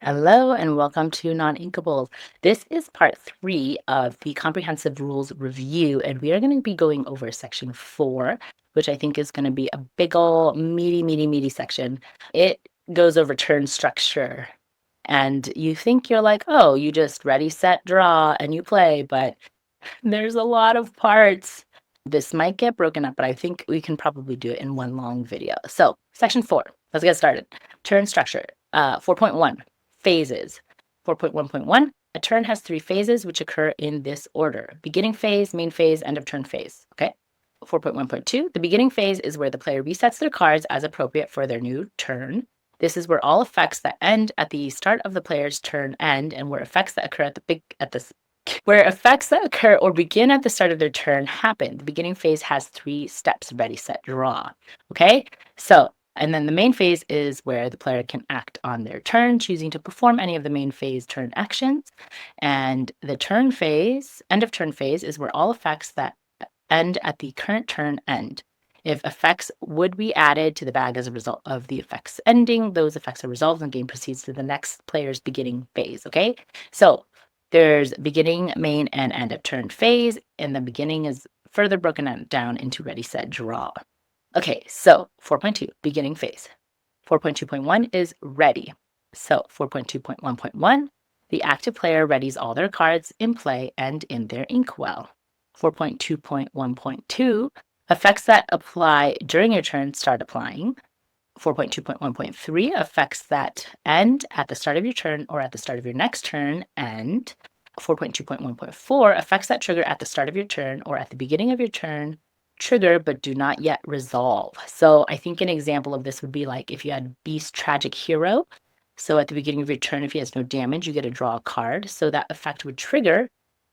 Hello and welcome to Non-Inkables. This is part 3 of the Comprehensive Rules Review, and we are going to be going over section 4, which I think is going to be a big ol' meaty section. It goes over turn structure, and you think you're like, oh, you just ready, set, draw, and you play, but there's a lot of parts. This might get broken up, but I think we can probably do it in one long video. So, section 4, let's get started. Turn structure, 4.1. Phases. 4.1.1, a turn has 3 phases which occur in this order: beginning phase, main phase, end of turn phase. Okay. 4.1.2, the beginning phase is where the player resets their cards as appropriate for their new turn. This is where all effects that end at the start of the player's turn end, and where effects that occur where effects that occur or begin at the start of their turn happen. The beginning phase has 3 steps: ready, set, draw. Okay, so and then the main phase is where the player can act on their turn, choosing to perform any of the main phase turn actions. And the turn phase, end of turn phase, is where all effects that end at the current turn end. If effects would be added to the bag as a result of the effects ending, those effects are resolved and the game proceeds to the next player's beginning phase. Okay, so there's beginning, main, and end of turn phase, and the beginning is further broken down into ready, set, draw. Okay, so 4.2, beginning phase. 4.2.1 is ready. So 4.2.1.1, the active player readies all their cards in play and in their inkwell. 4.2.1.2, effects that apply during your turn start applying. 4.2.1.3, effects that end at the start of your turn or at the start of your next turn end. 4.2.1.4, effects that trigger at the start of your turn or at the beginning of your turn trigger but do not yet resolve. So I think an example of this would be like if you had Beast Tragic Hero. So at the beginning of your turn, if he has no damage, you get to draw a card. So that effect would trigger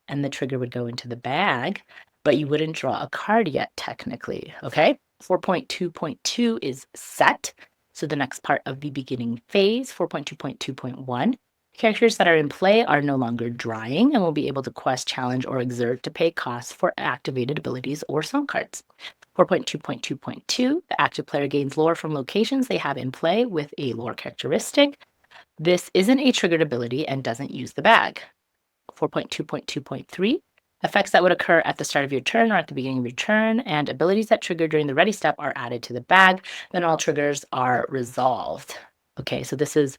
and the trigger would go into the bag, but you wouldn't draw a card yet technically. Okay. 4.2.2 is set. So the next part of the beginning phase. 4.2.2.1. Characters that are in play are no longer drawing and will be able to quest, challenge, or exert to pay costs for activated abilities or song cards. 4.2.2.2, the active player gains lore from locations they have in play with a lore characteristic. This isn't a triggered ability and doesn't use the bag. 4.2.2.3, effects that would occur at the start of your turn or at the beginning of your turn, and abilities that trigger during the ready step are added to the bag. Then all triggers are resolved. Okay, so this is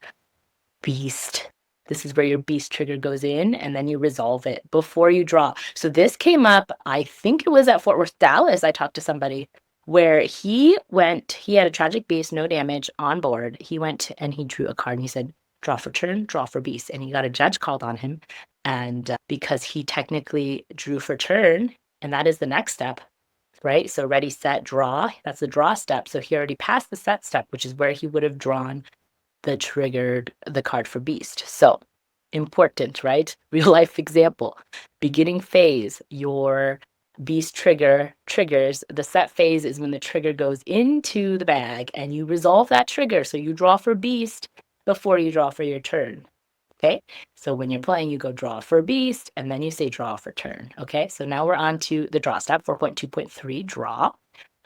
Beast. This is where your beast trigger goes in and then you resolve it before you draw. So this came up, I think it was at Fort Worth, Dallas. I talked to somebody where he had a tragic beast, no damage on board. He went and he drew a card and he said, draw for turn, draw for beast. And he got a judge called on him. And because he technically drew for turn, and that is the next step, right? So ready, set, draw. That's the draw step. So he already passed the set step, which is where he would have drawn the card for beast. So important, right? Real life example. Beginning phase, your beast triggers. The set phase is when the trigger goes into the bag and you resolve that trigger. So you draw for beast before you draw for your turn. Okay, so when you're playing, you go draw for beast and then you say draw for turn. Okay, so now we're on to the draw step. 4.2.3, draw.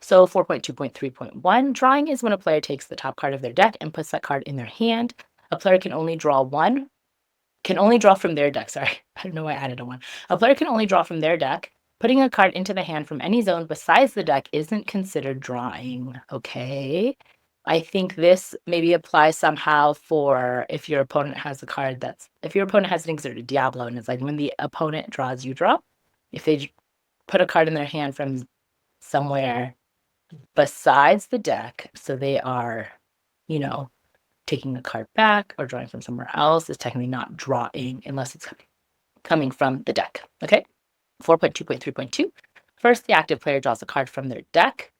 So 4.2.3.1, drawing is when a player takes the top card of their deck and puts that card in their hand. A player can only draw from their deck. Sorry, I don't know why I added a one. A player can only draw from their deck. Putting a card into the hand from any zone besides the deck isn't considered drawing. Okay. I think this maybe applies somehow for if your opponent has a card if your opponent has an exerted Diablo and it's like when the opponent draws, you draw. If they put a card in their hand from somewhere besides the deck, so they are, taking a card back or drawing from somewhere else, is technically not drawing unless it's coming from the deck. Okay. 4.2.3.2. First, the active player draws a card from their deck.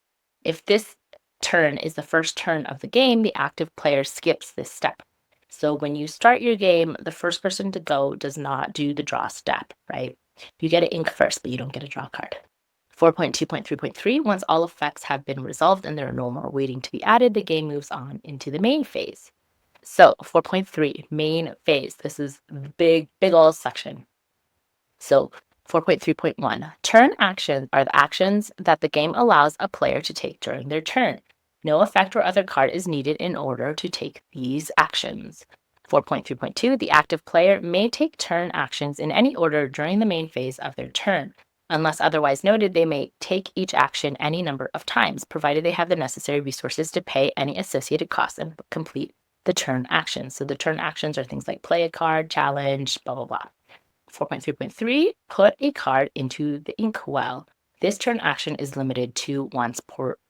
If this turn is the first turn of the game, the active player skips this step. So when you start your game, the first person to go does not do the draw step, right? You get an ink first, but you don't get a draw card. 4.2.3.3, once all effects have been resolved and there are no more waiting to be added, the game moves on into the main phase. So 4.3, main phase. This is big old section. So 4.3.1, turn actions are the actions that the game allows a player to take during their turn. No effect or other card is needed in order to take these actions. 4.3.2, the active player may take turn actions in any order during the main phase of their turn. Unless otherwise noted, they may take each action any number of times, provided they have the necessary resources to pay any associated costs and complete the turn actions. So the turn actions are things like play a card, challenge, blah, blah, blah. 4.3.3, put a card into the inkwell. This turn action is limited to once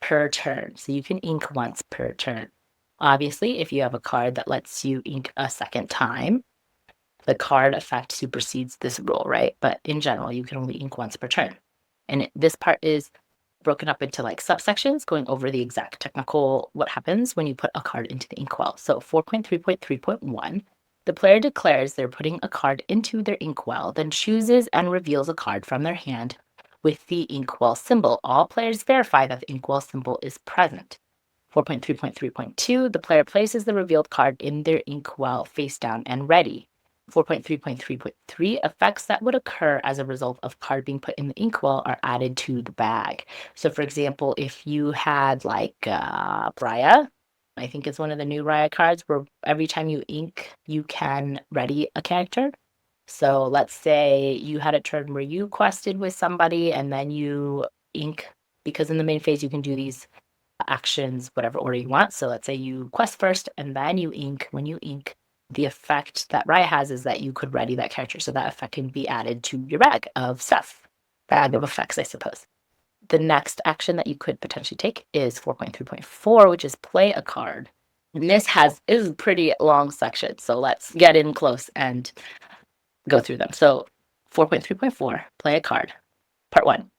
per turn, so you can ink once per turn. Obviously, if you have a card that lets you ink a second time, the card effect supersedes this rule, right? But in general, you can only ink once per turn. And this part is broken up into like subsections, going over the exact technical what happens when you put a card into the inkwell. So 4.3.3.1, the player declares they're putting a card into their inkwell, then chooses and reveals a card from their hand with the inkwell symbol. All players verify that the inkwell symbol is present. 4.3.3.2, the player places the revealed card in their inkwell face down and ready. 4.3.3.3, effects that would occur as a result of card being put in the inkwell are added to the bag. So for example, if you had like Raya, I think it's one of the new Raya cards where every time you ink, you can ready a character. So let's say you had a turn where you quested with somebody and then you ink, because in the main phase you can do these actions, whatever order you want. So let's say you quest first and then you ink. When you ink, the effect that Raya has is that you could ready that character. So that effect can be added to your bag of stuff, bag of effects, I suppose. The next action that you could potentially take is 4.3.4, which is play a card. And this is a pretty long section. So let's get in close and go through them. So 4.3.4, play a card. Part 1.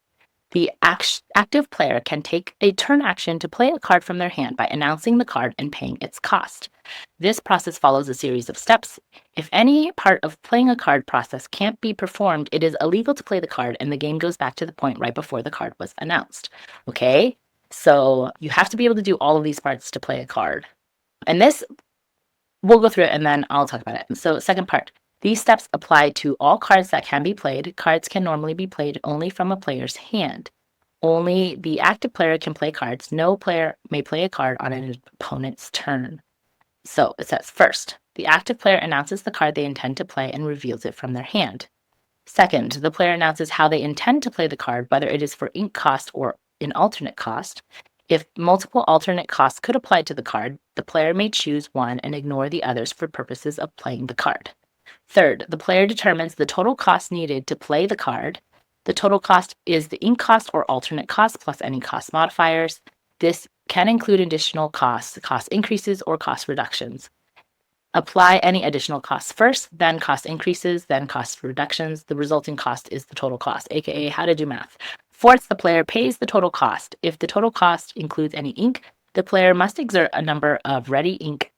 The active player can take a turn action to play a card from their hand by announcing the card and paying its cost. This process follows a series of steps. If any part of playing a card process can't be performed, it is illegal to play the card, and the game goes back to the point right before the card was announced. Okay? So you have to be able to do all of these parts to play a card. And this, we'll go through it and then I'll talk about it. So, second part. These steps apply to all cards that can be played. Cards can normally be played only from a player's hand. Only the active player can play cards. No player may play a card on an opponent's turn. So it says, first, the active player announces the card they intend to play and reveals it from their hand. Second, the player announces how they intend to play the card, whether it is for ink cost or an alternate cost. If multiple alternate costs could apply to the card, the player may choose one and ignore the others for purposes of playing the card. Third, the player determines the total cost needed to play the card. The total cost is the ink cost or alternate cost plus any cost modifiers. This can include additional costs, cost increases, or cost reductions. Apply any additional costs first, then cost increases, then cost reductions. The resulting cost is the total cost, aka how to do math. Fourth, the player pays the total cost. If the total cost includes any ink, the player must exert a number of ready ink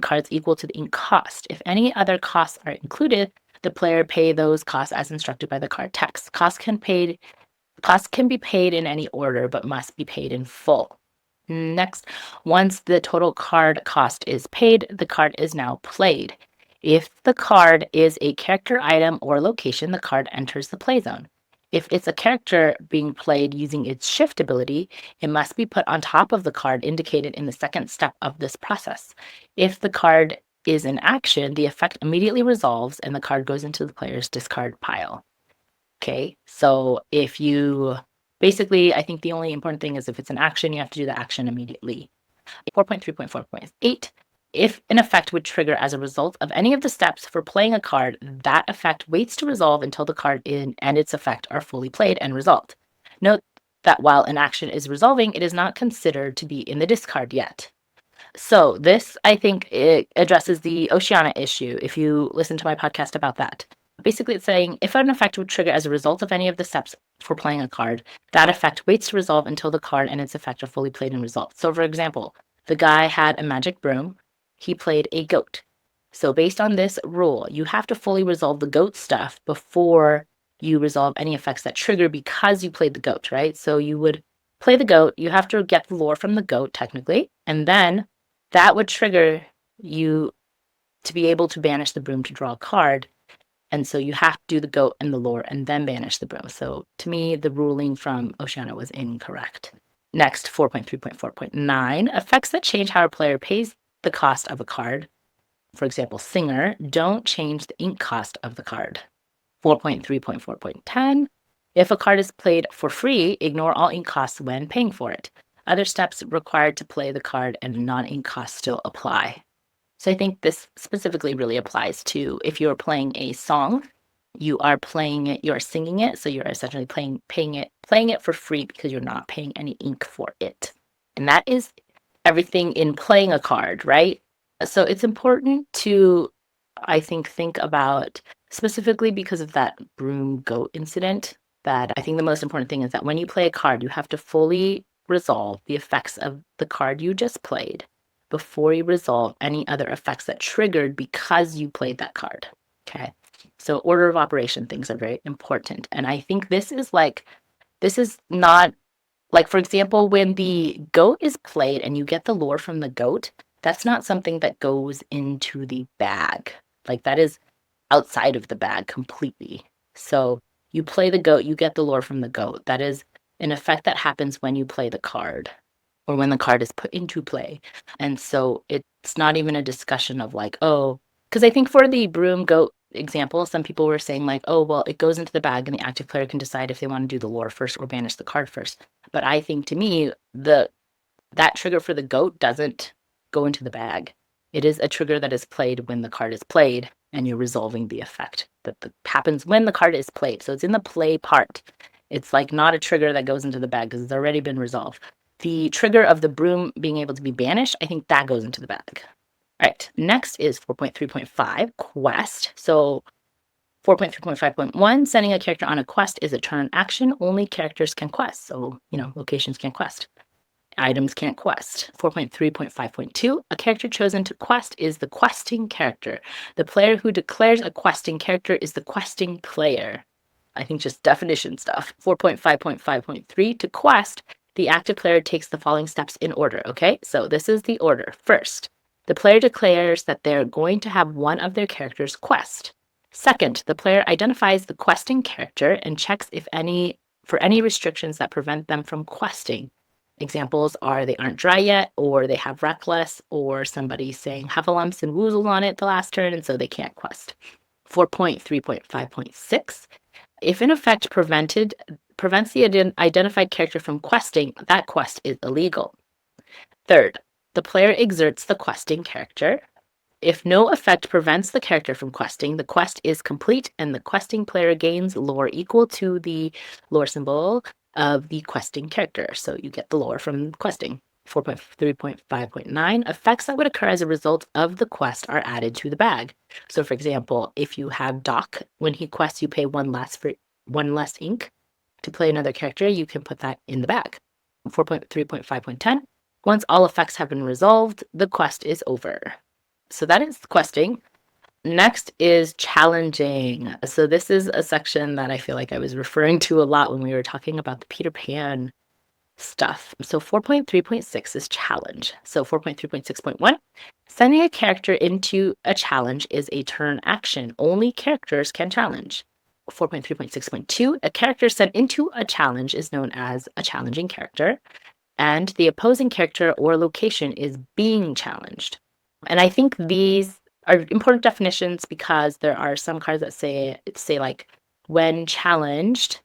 cards equal to the ink cost. If any other costs are included, the player pay those costs as instructed by the card text. Costs can be paid in any order, but must be paid in full. Next, once the total card cost is paid, the card is now played. If the card is a character item or location, the card enters the play zone. If it's a character being played using its shift ability, it must be put on top of the card indicated in the second step of this process. If the card is in action, the effect immediately resolves and the card goes into the player's discard pile. Okay, so basically, I think the only important thing is if it's an action, you have to do the action immediately. 4.3.4.8, if an effect would trigger as a result of any of the steps for playing a card, that effect waits to resolve until the card and its effect are fully played and resolved. Note that while an action is resolving, it is not considered to be in the discard yet. So this, I think, it addresses the Oceana issue, if you listen to my podcast about that. Basically, it's saying if an effect would trigger as a result of any of the steps for playing a card, that effect waits to resolve until the card and its effect are fully played and resolved. So, for example, the guy had a magic broom. He played a goat. So based on this rule, you have to fully resolve the goat stuff before you resolve any effects that trigger because you played the goat, right? So you would play the goat. You have to get the lore from the goat, technically. And then that would trigger you to be able to banish the broom to draw a card. And so you have to do the goat and the lore and then banish the broom. So to me, the ruling from Oceana was incorrect. Next, 4.3.4.9, effects that change how a player pays the cost of a card. for example, singer, don't change the ink cost of the card. 4.3.4.10, if a card is played for free, ignore all ink costs when paying for it. Other steps required to play the card and non-ink costs still apply. So I think this specifically really applies to if you're playing a song, you are playing it, you're singing it, so you're essentially paying it for free because you're not paying any ink for it. And that is everything in playing a card, right? So it's important to, I think about specifically because of that broom goat incident, that I think the most important thing is that when you play a card, you have to fully resolve the effects of the card you just played before you resolve any other effects that triggered because you played that card. Okay. So order of operation things are very important. And I think this is not like, for example, when the goat is played and you get the lore from the goat, that's not something that goes into the bag. Like, that is outside of the bag completely. So you play the goat, you get the lore from the goat. That is an effect that happens when you play the card or when the card is put into play. And so it's not even a discussion of like, oh, because I think for the broom goat example, some people were saying like, oh, well, it goes into the bag and the active player can decide if they want to do the lore first or banish the card first. But I think to me, that trigger for the goat doesn't go into the bag. It is a trigger that is played when the card is played, and you're resolving the effect happens when the card is played. So it's in the play part. It's like not a trigger that goes into the bag because it's already been resolved. The trigger of the broom being able to be banished, I think that goes into the bag. All right, next is 4.3.5, quest. So 4.3.5.1, sending a character on a quest is a turn action. Only characters can quest. So, locations can quest. Items can't quest. 4.3.5.2, a character chosen to quest is the questing character. The player who declares a questing character is the questing player. I think just definition stuff. 4.5.5.3, to quest, the active player takes the following steps in order. Okay, so this is the order. First, the player declares that they're going to have one of their characters quest. Second, the player identifies the questing character and checks for any restrictions that prevent them from questing. Examples are they aren't dry yet, or they have reckless, or somebody saying Heffalumps and Woozles on it the last turn, and so they can't quest. 4.3.5.6, if an effect prevents the identified character from questing, that quest is illegal. Third, the player exerts the questing character. If no effect prevents the character from questing, the quest is complete and the questing player gains lore equal to the lore symbol of the questing character. So you get the lore from questing. 4.3.5.9, effects that would occur as a result of the quest are added to the bag. So for example, if you have Doc, when he quests, you pay one less ink. To play another character, you can put that in the bag. 4.3.5.10, once all effects have been resolved, the quest is over. So that is questing. Next is challenging. So this is a section that I feel like I was referring to a lot when we were talking about the Peter Pan stuff. So 4.3.6 is challenge. So 4.3.6.1, sending a character into a challenge is a turn action. Only characters can challenge. 4.3.6.2, a character sent into a challenge is known as a challenging character, and the opposing character or location is being challenged. And I think these are important definitions because there are some cards that say like, when challenged,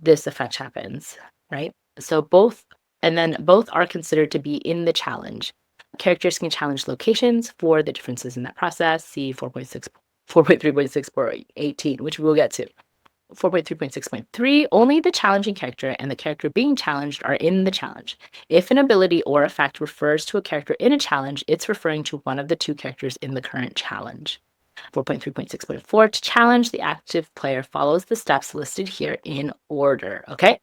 this effect happens, right? So both are considered to be in the challenge. Characters can challenge locations for the differences in that process. See 4.3.6.18, which we will get to. 4.3.6.3, only the challenging character and the character being challenged are in the challenge. If an ability or effect refers to a character in a challenge, it's referring to one of the two characters in the current challenge. 4.3.6.4, to challenge, the active player follows the steps listed here in order, okay?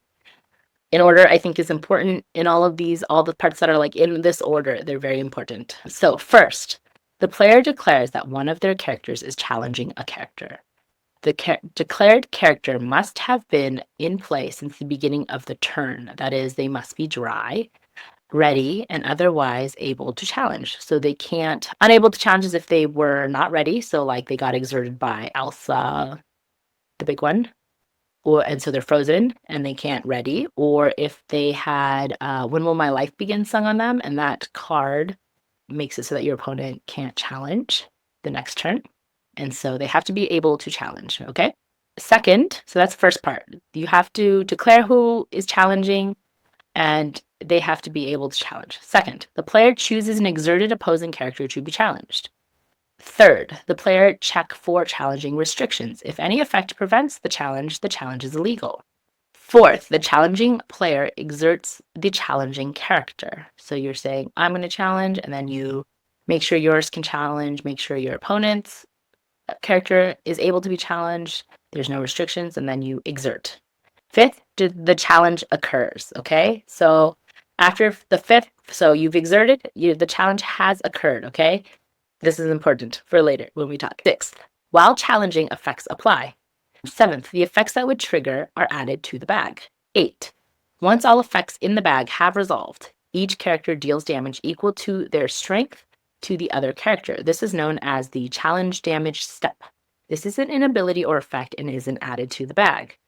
In order, I think, is important in all of these, all the parts that are like in this order, they're very important. So first, the player declares that one of their characters is challenging a character. The declared character must have been in play since the beginning of the turn. That is, they must be dry, ready, and otherwise able to challenge. So they can't, unable to challenge as if they were not ready. So like they got exerted by Elsa, the big one, and so they're frozen and they can't ready. Or if they had When Will My Life Begin sung on them, and that card makes it so that your opponent can't challenge. the next turn. And so they have to be able to challenge, okay? Second, so that's the first part. You have to declare who is challenging, and they have to be able to challenge. Second, the player chooses an exerted opposing character to be challenged. Third, the player check for challenging restrictions. If any effect prevents the challenge is illegal. Fourth, the challenging player exerts the challenging character. So you're saying, I'm going to challenge, and then you make sure yours can challenge, make sure your opponent's character is able to be challenged. There's no restrictions, and then you exert. Fifth, the challenge occurs, okay? So after the fifth, so you've exerted, the challenge has occurred, okay? This is important for later when we talk. Sixth, while challenging, effects apply. Seventh, the effects that would trigger are added to the bag. Eight, once all effects in the bag have resolved, each character deals damage equal to their strength to the other character. This is known as the challenge damage step. This isn't an ability or effect and isn't added to the bag.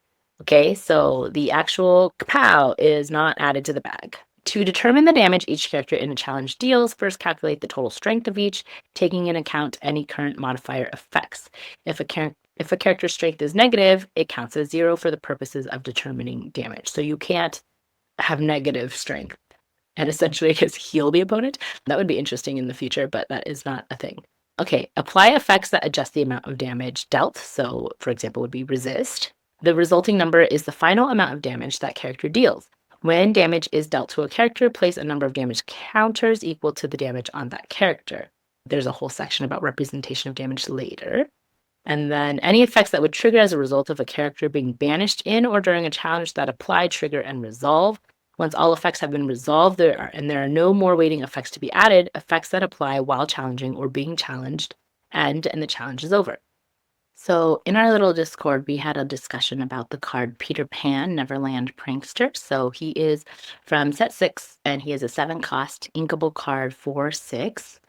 Okay, so the actual kapow is not added to the bag. To determine the damage each character in a challenge deals, first calculate the total strength of each, taking into account any current modifier effects. If a character's strength is negative, it counts as 0 for the purposes of determining damage. So you can't have negative strength and essentially, I guess, heal the opponent. That would be interesting in the future, but that is not a thing. Okay, apply effects that adjust the amount of damage dealt. So, for example, would be resist. The resulting number is the final amount of damage that character deals. When damage is dealt to a character, place a number of damage counters equal to the damage on that character. There's a whole section about representation of damage later. And then any effects that would trigger as a result of a character being banished in or during a challenge that apply, trigger, and resolve. Once all effects have been resolved, there are no more waiting effects to be added, effects that apply while challenging or being challenged, and the challenge is over. So in our little Discord, we had a discussion about the card Peter Pan, Neverland Prankster. So he is from set 6, and he is a 7-cost inkable card for 6,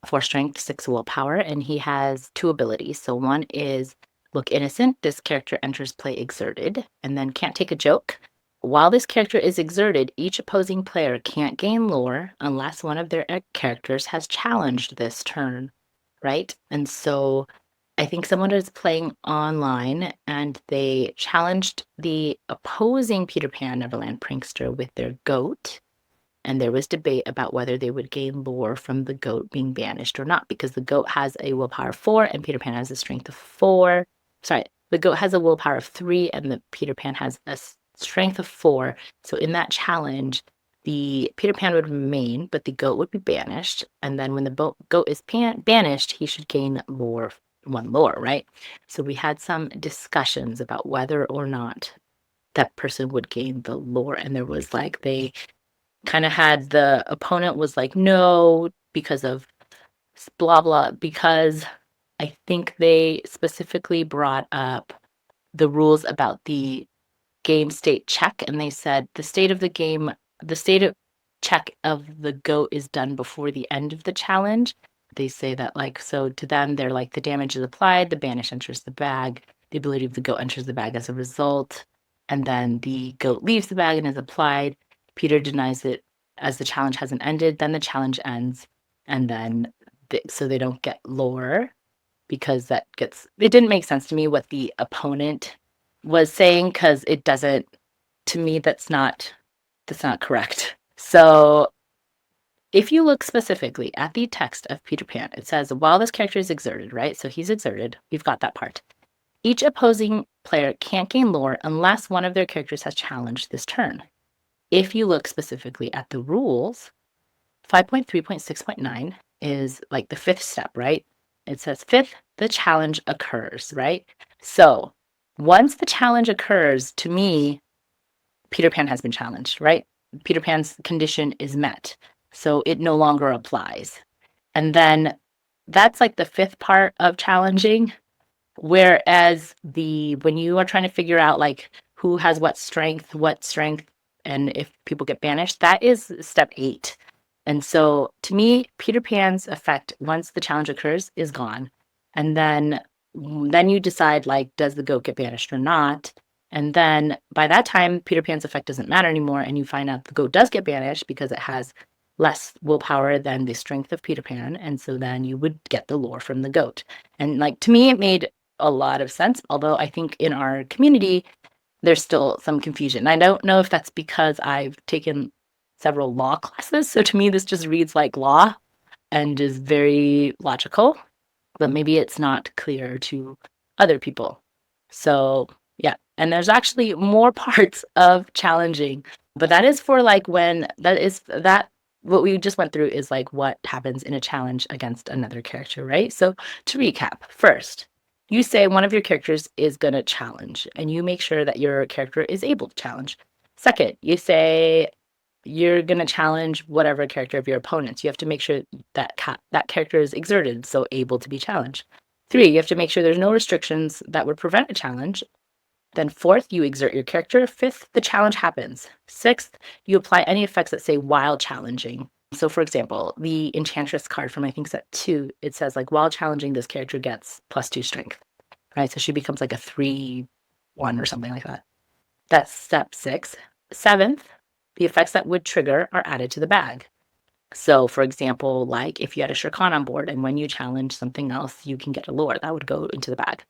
4 strength, 6 willpower, and he has 2 abilities. So one is Look Innocent. This character enters play exerted, and then Can't Take a Joke. While this character is exerted, each opposing player can't gain lore unless one of their characters has challenged this turn, right? And so I think someone is playing online and they challenged the opposing Peter Pan Neverland Prankster with their goat. And there was debate about whether they would gain lore from the goat being banished or not, because the goat has a willpower of 4 and Peter Pan has a strength of 4. Sorry, the goat has a willpower of 3 and the Peter Pan has a strength of 4. So in that challenge, the Peter Pan would remain, but the goat would be banished. And then when the goat is banished, he should gain lore, 1 lore, right? So we had some discussions about whether or not that person would gain the lore. And there was like, they kind of had, the opponent was like, no, because of blah, blah, because I think they specifically brought up the rules about the game state check, and they said the state of the game, the state of check of the goat is done before the end of the challenge. They say that, like, so to them, they're like, the damage is applied, the banish enters the bag, the ability of the goat enters the bag as a result, and then the goat leaves the bag and is applied. Peter denies it as the challenge hasn't ended, then the challenge ends, and then so they don't get lore, because it didn't make sense to me what the opponent was saying, because it doesn't, to me, that's not correct. So if you look specifically at the text of Peter Pan, it says, while this character is exerted, right? So he's exerted. We've got that part. Each opposing player can't gain lore unless one of their characters has challenged this turn. If you look specifically at the rules, 5.3.6.9 is like the 5th step, right? It says 5th, the challenge occurs, right? So once the challenge occurs, to me, Peter Pan has been challenged, right? Peter Pan's condition is met. So it no longer applies. And then that's like the 5th part of challenging. Whereas when you are trying to figure out like who has what strength, and if people get banished, that is step 8. And so to me, Peter Pan's effect, once the challenge occurs, is gone. And then you decide, like, does the goat get banished or not? And then by that time, Peter Pan's effect doesn't matter anymore. And you find out the goat does get banished because it has less willpower than the strength of Peter Pan, and so then you would get the lore from the goat. And, like, to me, it made a lot of sense, although I think in our community, there's still some confusion. I don't know if that's because I've taken several law classes, so to me, this just reads like law and is very logical, but maybe it's not clear to other people. So, yeah, and there's actually more parts of challenging, but that is for, like, when that what we just went through is, like, what happens in a challenge against another character, right? So, to recap, first, you say one of your characters is gonna challenge, and you make sure that your character is able to challenge. Second, you say you're gonna challenge whatever character of your opponents. You have to make sure that that character is exerted, so able to be challenged. 3, you have to make sure there's no restrictions that would prevent a challenge. Then 4th, you exert your character. 5th, the challenge happens. 6th, you apply any effects that say while challenging. So, for example, the Enchantress card from, I think, set 2, it says, like, while challenging, this character gets +2 strength, right? So she becomes like a 3/1 or something like that. That's step 6. 7th, the effects that would trigger are added to the bag. So, for example, like if you had a Lorcana on board and when you challenge something else, you can get a lore that would go into the bag.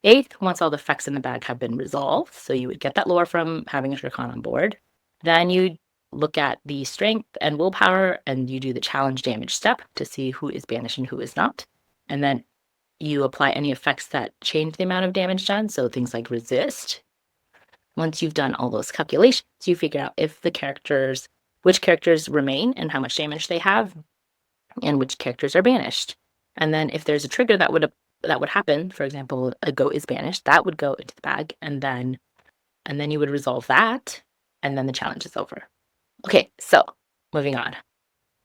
8th, once all the effects in the bag have been resolved, so you would get that lore from having a Lorcana on board. Then you look at the strength and willpower and you do the challenge damage step to see who is banished and who is not. And then you apply any effects that change the amount of damage done, so things like resist. Once you've done all those calculations, you figure out if which characters remain and how much damage they have, and which characters are banished. And then if there's a trigger that would happen, for example, a goat is banished, that would go into the bag, and then you would resolve that, and then the challenge is over. Okay, so moving on.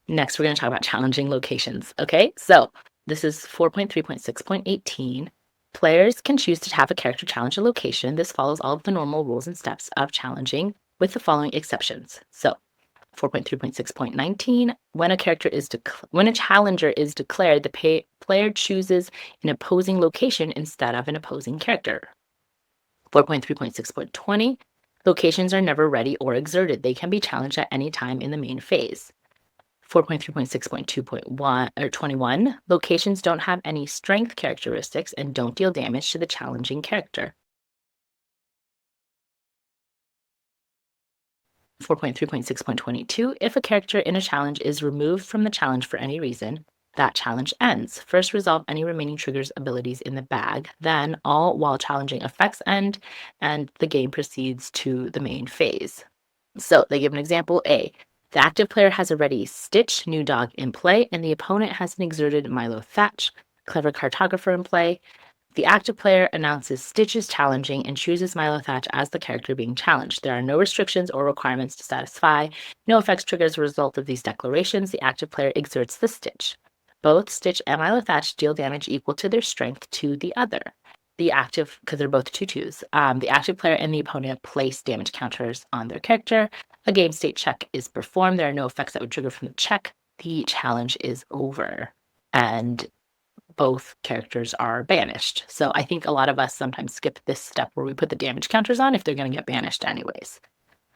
Next, we're going to talk about challenging locations. Okay, so this is 4.3.6.18. Players can choose to have a character challenge a location. This follows all of the normal rules and steps of challenging, with the following exceptions. So, 4.3.6.19, when a challenger is declared, the player chooses an opposing location instead of an opposing character. 4.3.6.20, locations are never ready or exerted. They can be challenged at any time in the main phase. 4.3.6.2.1 or 21, locations don't have any strength characteristics and don't deal damage to the challenging character. 4.3.6.22, if a character in a challenge is removed from the challenge for any reason, that challenge ends. First, resolve any remaining triggers abilities in the bag, then all while challenging effects end, and the game proceeds to the main phase. So they give an example A. The active player has already Stitch, New Dog in play, and the opponent has an exerted Milo Thatch, Clever Cartographer in play. The active player announces Stitch is challenging and chooses Milo Thatch as the character being challenged. There are no restrictions or requirements to satisfy. No effects trigger as a result of these declarations. The active player exerts the Stitch. Both Stitch and Milo Thatch deal damage equal to their strength to the other. Because they're both 2/2s, the active player and the opponent place damage counters on their character. A game state check is performed. There are no effects that would trigger from the check. The challenge is over. And both characters are banished. So I think a lot of us sometimes skip this step where we put the damage counters on if they're going to get banished anyways.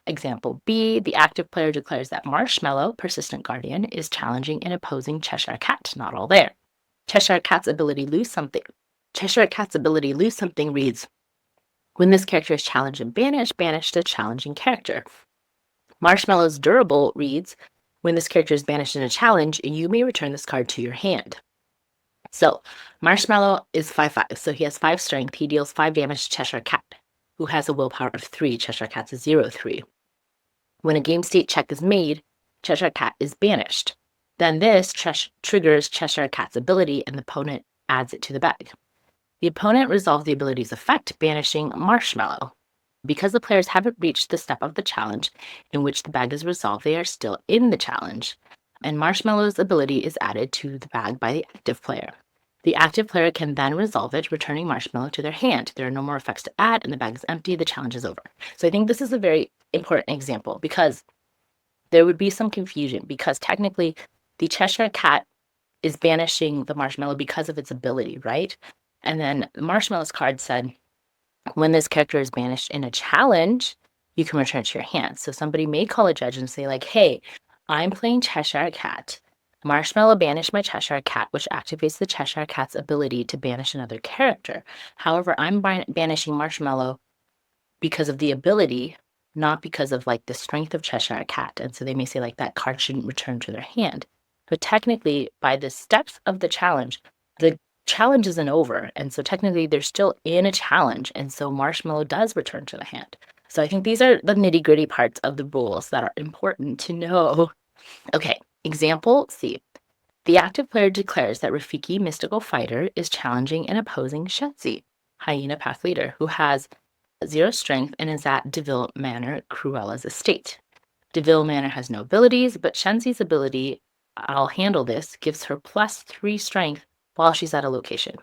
Example B, the active player declares that Marshmallow, Persistent Guardian, is challenging an opposing Cheshire Cat. Not all there. Cheshire Cat's ability lose something reads, when this character is challenged and banished, banish the challenging character. Marshmallow's durable reads, when this character is banished in a challenge, you may return this card to your hand. So, Marshmallow is 5/5, so he has 5 strength. He deals 5 damage to Cheshire Cat, who has a willpower of 3. Cheshire Cat's is 0/3. When a game state check is made, Cheshire Cat is banished. Then this triggers Cheshire Cat's ability, and the opponent adds it to the bag. The opponent resolves the ability's effect, banishing Marshmallow. Because the players haven't reached the step of the challenge in which the bag is resolved, they are still in the challenge, and Marshmallow's ability is added to the bag by the active player. The active player can then resolve it, returning Marshmallow to their hand. There are no more effects to add, and the bag is empty. The challenge is over. So I think this is a very important example because there would be some confusion because technically the Cheshire Cat is banishing the Marshmallow because of its ability, right? And then the Marshmallow's card said, when this character is banished in a challenge, you can return it to your hand. So somebody may call a judge and say, like, hey, I'm playing Cheshire Cat. Marshmallow banished my Cheshire Cat, which activates the Cheshire Cat's ability to banish another character. However, I'm banishing Marshmallow because of the ability, not because of like the strength of Cheshire Cat. And so they may say like that card shouldn't return to their hand. But technically, by the steps of the challenge isn't over. And so technically they're still in a challenge. And so Marshmallow does return to the hand. So I think these are the nitty-gritty parts of the rules that are important to know. Okay, example C. The active player declares that Rafiki Mystical Fighter is challenging and opposing Shetzi, Hyena Path Leader, who has 0 strength and is at Deville Manor, Cruella's estate. Deville Manor has no abilities, but Shenzi's ability, I'll handle this, gives her +3 strength while she's at a location.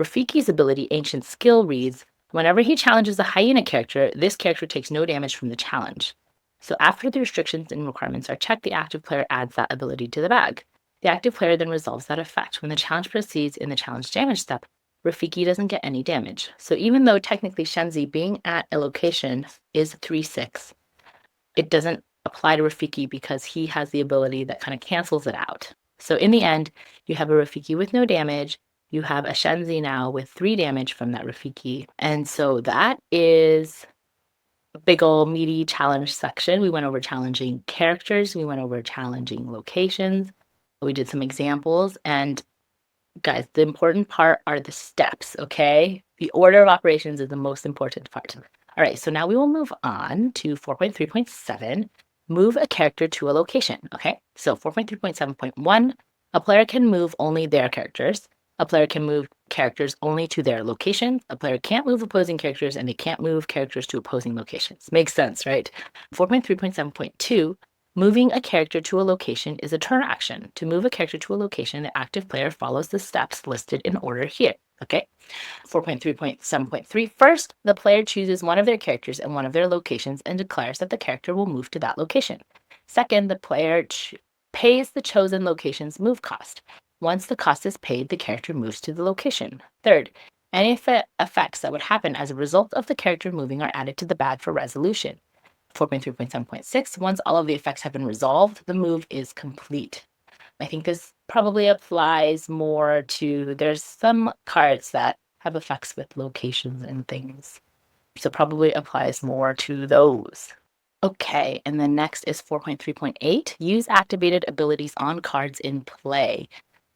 Rafiki's ability, Ancient Skill, reads, whenever he challenges a hyena character, this character takes no damage from the challenge. So after the restrictions and requirements are checked, the active player adds that ability to the bag. The active player then resolves that effect. When the challenge proceeds in the challenge damage step, Rafiki doesn't get any damage. So even though technically Shenzi being at a location is 3/6, it doesn't apply to Rafiki because he has the ability that kind of cancels it out. So in the end, you have a Rafiki with no damage. You have a Shenzi now with 3 damage from that Rafiki. And so that is a big old meaty challenge section. We went over challenging characters. We went over challenging locations. We did some examples. And guys, the important part are the steps, okay? The order of operations is the most important part. All right, so now we will move on to 4.3.7, move a character to a location, okay? So 4.3.7.1, a player can move only their characters. A player can move characters only to their location. A player can't move opposing characters, and they can't move characters to opposing locations. Makes sense, right? 4.3.7.2, moving a character to a location is a turn action. To move a character to a location, the active player follows the steps listed in order here, okay? 4.3.7.3, first, the player chooses one of their characters and one of their locations and declares that the character will move to that location. Second, the player pays the chosen location's move cost. Once the cost is paid, the character moves to the location. Third, any effects that would happen as a result of the character moving are added to the bag for resolution. 4.3.7.6, once all of the effects have been resolved, the move is complete. I think this probably applies more to, there's some cards that have effects with locations and things. So probably applies more to those. Okay, and then next is 4.3.8, use activated abilities on cards in play.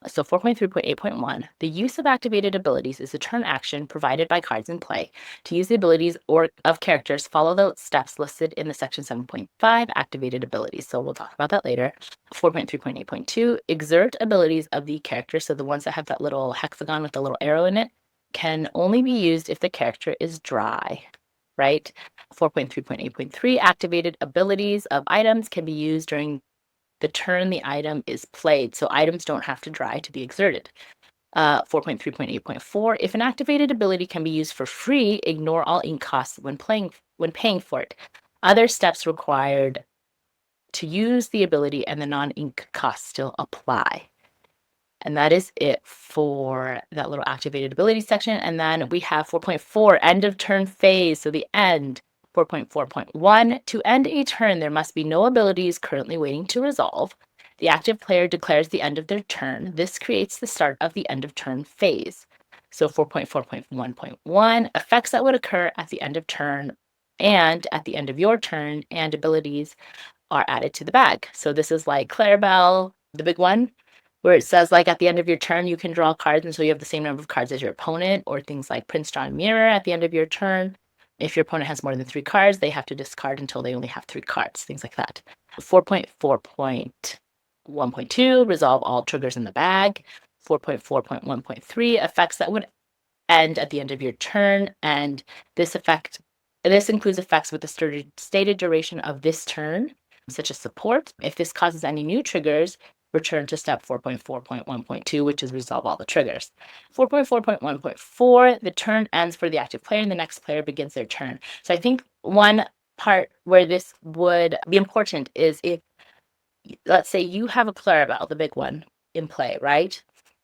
So 4.3.8.1, the use of activated abilities is a turn action provided by cards in play. To use the abilities of characters, follow the steps listed in the section 7.5 activated abilities. So we'll talk about that later. 4.3.8.2, exert abilities of the character. So the ones that have that little hexagon with the little arrow in it can only be used if the character is dry, right? 4.3.8.3, activated abilities of items can be used during the turn the item is played, so items don't have to dry to be exerted. 4.3.8.4, if an activated ability can be used for free, ignore all ink costs when paying for it. Other steps required to use the ability and the non-ink costs still apply. And that is it for that little activated ability section. And then we have 4.4, end of turn phase, so the end. 4.4.1, to end a turn, there must be no abilities currently waiting to resolve. The active player declares the end of their turn. This creates the start of the end of turn phase. So 4.4.1.1, effects that would occur at the end of turn and at the end of your turn, and abilities are added to the bag. So this is like Clarabelle, the big one, where it says like at the end of your turn, you can draw cards, and so you have the same number of cards as your opponent, or things like Prince John Mirror at the end of your turn. If your opponent has more than 3 cards, they have to discard until they only have 3 cards, things like that. 4.4.1.2, resolve all triggers in the bag. 4.4.1.3, effects that would end at the end of your turn. And this includes effects with the stated duration of this turn, such as support. If this causes any new triggers, return to step 4.4.1.2, which is resolve all the triggers. 4.4.1.4, the turn ends for the active player and the next player begins their turn. So I think one part where this would be important is if, let's say you have a Clarabelle, the big one, in play, right?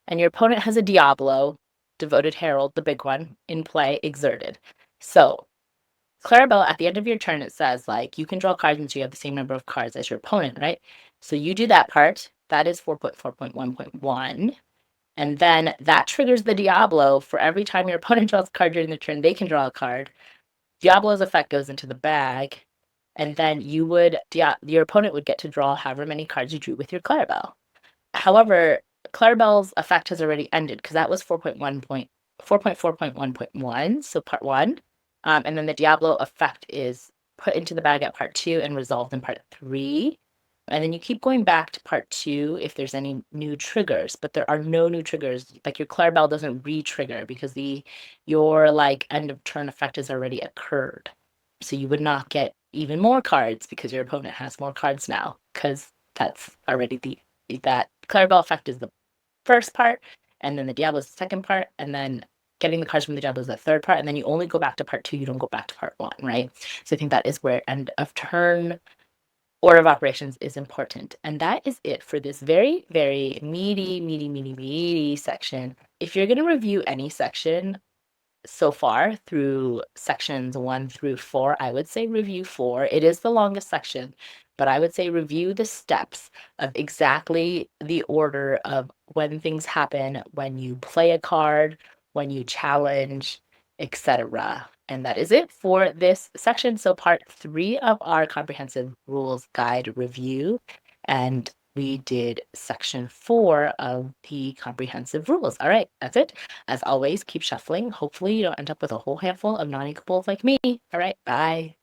And your opponent has a Diablo, Devoted Herald, the big one, in play, exerted. So Clarabelle, at the end of your turn, it says, like, you can draw cards until you have the same number of cards as your opponent, right? So you do that part. That is 4.4.1.1. And then that triggers the Diablo. For every time your opponent draws a card during the turn, they can draw a card. Diablo's effect goes into the bag. And then your opponent would get to draw however many cards you drew with your Clarabelle. However, Clarabelle's effect has already ended because that was 4.4.1.1, so part one. And then the Diablo effect is put into the bag at part two and resolved in part three. And then you keep going back to part two if there's any new triggers, but there are no new triggers. Like your Clarabelle doesn't re-trigger because your like end of turn effect has already occurred. So you would not get even more cards because your opponent has more cards now, because that's already that Clarabelle effect is the first part, and then the Diablo is the second part, and then getting the cards from the Diablo is the third part, and then you only go back to part two, you don't go back to part one, right? So I think that is where end of turn order of operations is important. And that is it for this very, very meaty section. If you're going to review any section so far through sections 1 through 4, I would say review 4. It is the longest section, but I would say review the steps of exactly the order of when things happen, when you play a card, when you challenge, etc. And that is it for this section. So part 3 of our comprehensive rules guide review. And we did section 4 of the comprehensive rules. All right, that's it. As always, keep shuffling. Hopefully, you don't end up with a whole handful of non-equals like me. All right, bye.